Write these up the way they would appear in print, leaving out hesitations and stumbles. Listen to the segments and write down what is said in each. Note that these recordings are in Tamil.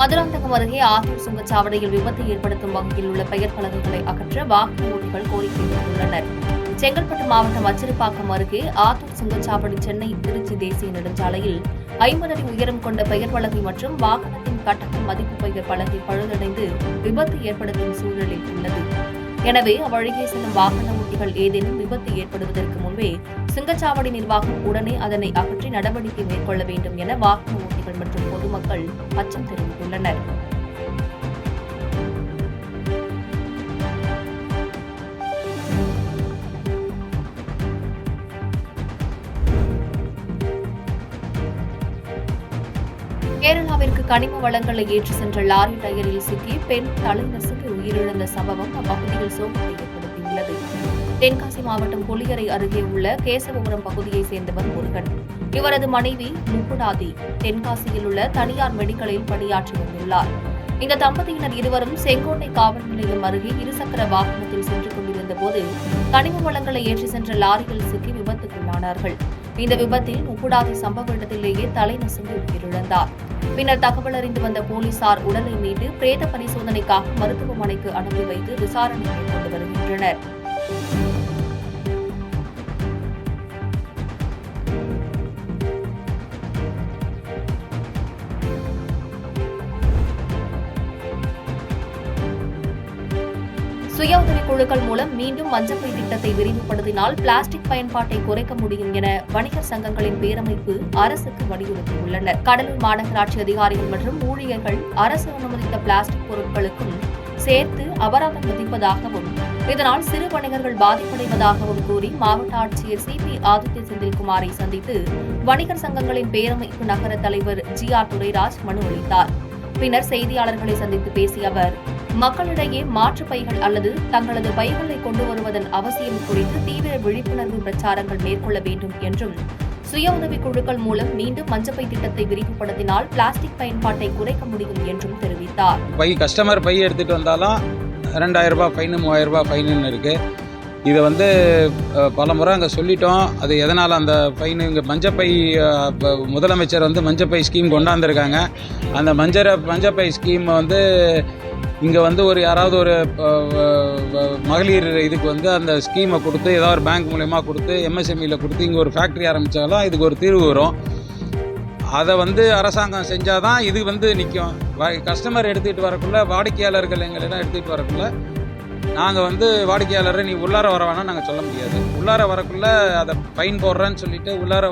மதுராந்தகம் அருகே ஆத்தூர் சுங்கச்சாவடியில் விபத்தை ஏற்படுத்தும் வகையில் உள்ள பெயர் பலகைகளை அகற்ற வாகன ஓட்டிகள் கோரிக்கை விடுத்துள்ளனர். செங்கல்பட்டு மாவட்டம் அச்சிறுபாக்கம் அருகே ஆத்தூர் சுங்கச்சாவடி சென்னை திருச்சி தேசிய நெடுஞ்சாலையில் 50 அடி உயரம் கொண்ட பெயர் பலகை மற்றும் வாகனத்தின் கட்டண மதிப்பு பெயர் பலகை பழுதடைந்து விபத்து ஏற்படுத்தும் சூழலில் உள்ளது. எனவே அவ்வழியே செல்லும் வாகன ஓட்டிகள் ஏதேனும் விபத்து ஏற்படுவதற்கு முன்பே சுங்கச்சாவடி நிர்வாகம் உடனே அதனை அகற்றி நடவடிக்கை மேற்கொள்ள வேண்டும் என வாகன ஓட்டிகள் மற்றும் பொதுமக்கள் அச்சம் தெரிவித்துள்ளனர். கேரளாவிற்கு கனிம வளங்களை ஏற்றி சென்ற லாரி டயரில் சிக்கி பெண் தலை நசுங்கி உயிரிழந்த சம்பவம் அப்பகுதியில் சோகத்தை ஏற்படுத்தியுள்ளது. தென்காசி மாவட்டம் புலியரை அருகே உள்ள கேசவபுரம் பகுதியைச் சேர்ந்தவர் முருகன். இவரது மனைவி முப்புடாதி தென்காசியில் உள்ள தனியார் மெடிக்கலில் பணியாற்றி வந்துள்ளார். இந்த தம்பதியினர் இருவரும் செங்கோட்டை காவல் நிலையம் அருகே இருசக்கர வாகனத்தில் சென்று கொண்டிருந்த போது கனிம வளங்களை ஏற்றி சென்ற லாரியில் சிக்கி விபத்துக்குள்ளானார்கள். இந்த விபத்தில் முப்புடாதி சம்பவ இடத்திலேயே தலை நசுங்கி உயிரிழந்தார். பின்னர் தகவல் அறிந்து வந்த போலீசார் உடலை மீட்டு பிரேத பரிசோதனைக்காக மருத்துவமனைக்கு அனுப்பி வைத்து விசாரணை மேற்கொண்டு வருகின்றனர். சுய உதவிக் குழுக்கள் மூலம் மீண்டும் மஞ்சப்பை திட்டத்தை விரிவுபடுத்தினால் பிளாஸ்டிக் பயன்பாட்டை குறைக்க முடியும் என வணிகர் சங்கங்களின் பேரமைப்பு அரசுக்கு வலியுறுத்தியுள்ளனர். கடலூர் மாநகராட்சி அதிகாரிகள் மற்றும் ஊழியர்கள் அரசு அனுமதித்த பிளாஸ்டிக் பொருட்களுக்கும் சேர்த்து அபராதம் விதிப்பதாகவும் இதனால் சிறு வணிகர்கள் பாதிப்படைவதாகவும் கூறி மாவட்ட ஆட்சியர் CP ஆதித்ய செந்தில்குமாரை சந்தித்து வணிகர் சங்கங்களின் பேரமைப்பு நகர தலைவர் GR துரைராஜ் மனு அளித்தார். பின்னர் செய்தியாளர்களை சந்தித்து பேசிய அவர், மக்களிடையே மாற்று பைகள் அல்லது தங்களது பைகளை கொண்டு வருவதன் அவசியம் குறித்து தீவிர விழிப்புணர்வு பிரச்சாரங்கள் மேற்கொள்ள வேண்டும் என்றும், சுய உதவிக் குழுக்கள் மூலம் மீண்டும் மஞ்சப்பை திட்டத்தை விரிவுபடுத்தினால் பிளாஸ்டிக் பயன்பாட்டை குறைக்க முடியும் என்றும் தெரிவித்தார். கஸ்டமர் பை எடுத்துட்டு வந்தாலும் 2000 ரூபாய் ஃபைனு 3000 ரூபாய் ஃபைனு இருக்கு. இதை பல முறை அங்கே சொல்லிட்டோம். அது எதனால் அந்த ஃபைனு இங்கே மஞ்சப்பை முதலமைச்சர் மஞ்சப்பை ஸ்கீம் கொண்டாந்துருக்காங்க. அந்த மஞ்சப்பை ஸ்கீம் இங்கே ஒரு யாராவது ஒரு மகளிர் இதுக்கு அந்த ஸ்கீமை கொடுத்து ஏதாவது ஒரு பேங்க் மூலயமா கொடுத்து MSMEயில் கொடுத்து இங்கே ஒரு ஃபேக்ட்ரி ஆரம்பித்தாலும் இதுக்கு ஒரு தீர்வு வரும். அதை அரசாங்கம் செஞ்சால் தான் இது நிற்கும். கஸ்டமர் எடுத்துகிட்டு வரக்குள்ள, வாடிக்கையாளர்கள் எங்களிடம் எடுத்துகிட்டு வரக்குள்ள நாங்கள் வாடிக்கையாளரை நீ உள்ளார வர வேணாம் நாங்கள் சொல்ல முடியாது. உள்ளார வரக்குள்ள அதை ஃபைன் போடுறேன்னு சொல்லிட்டு உள்ளார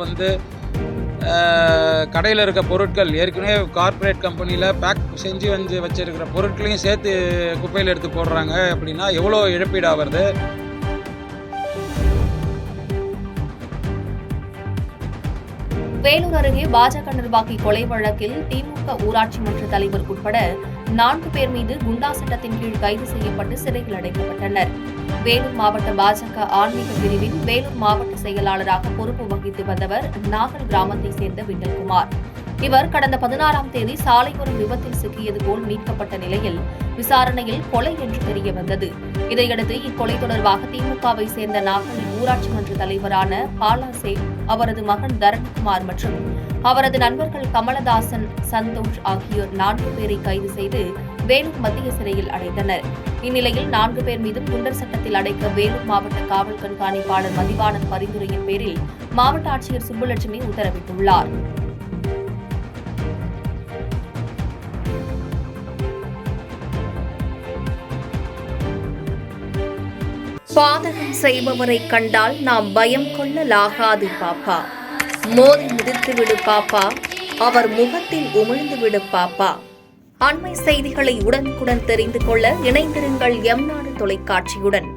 கடையில் இருக்க பொருட்கள் ஏற்கனவே கார்ப்பரேட் கம்பெனியில் பேக் செஞ்சு வச்சிருக்கிற பொருட்களையும் சேர்த்து குப்பையில் எடுத்து போடுறாங்க. அப்படின்னா எவ்வளோ இழப்பீடாக வருது. வேலூர் அருகே பாஜக நிர்வாகி கொலை வழக்கில் திமுக ஊராட்சி மன்ற தலைவர் உட்பட 4 பேர் மீது குண்டா சட்டத்தின் கீழ் கைது செய்யப்பட்டு சிறையில் அடைக்கப்பட்டனர். வேலூர் மாவட்ட பாஜக ஆன்மீக பிரிவின் வேலூர் மாவட்ட செயலாளராக பொறுப்பு வகித்து வந்தவர் நாகல் கிராமத்தை சேர்ந்த விண்டல்குமார். இவர் கடந்த 16ஆம் தேதி சாலையோரம் விபத்தில் சிக்கியது போல் மீட்கப்பட்ட நிலையில் விசாரணையில் கொலை என்று தெரிய வந்தது. இதையடுத்து இக்கொலை தொடர்பாக திமுகவை சேர்ந்த நாகல் ஊராட்சி மன்ற தலைவரான பாலாசே, அவரது மகன் தரண்குமார் மற்றும் அவரது நண்பர்கள் கமலதாசன், சந்தோஷ் ஆகியோர் 4 பேரை கைது செய்து வேலூர் மத்திய சிறையில் அடைத்தனர். இந்நிலையில் 4 பேர் மீதும் குண்டர் சட்டத்தில் அடைக்க வேலூர் மாவட்ட காவல் கண்காணிப்பாளர் மதிவாணன் பரிந்துரையின் பேரில் மாவட்ட ஆட்சியர் சுப்புலட்சுமி உத்தரவிட்டுள்ளார். பாதகம் செய்பவரை கண்டால் நாம் பயம் கொள்ளலாகாது பாப்பா. மோதி மிதித்து விடு பாப்பா, அவர் முகத்தில் உமிழ்ந்து விடு பாப்பா. அண்மை செய்திகளை உடனுக்குடன் தெரிந்து கொள்ள இணைந்திருங்கள் எம் நாடு தொலைக்காட்சியுடன்.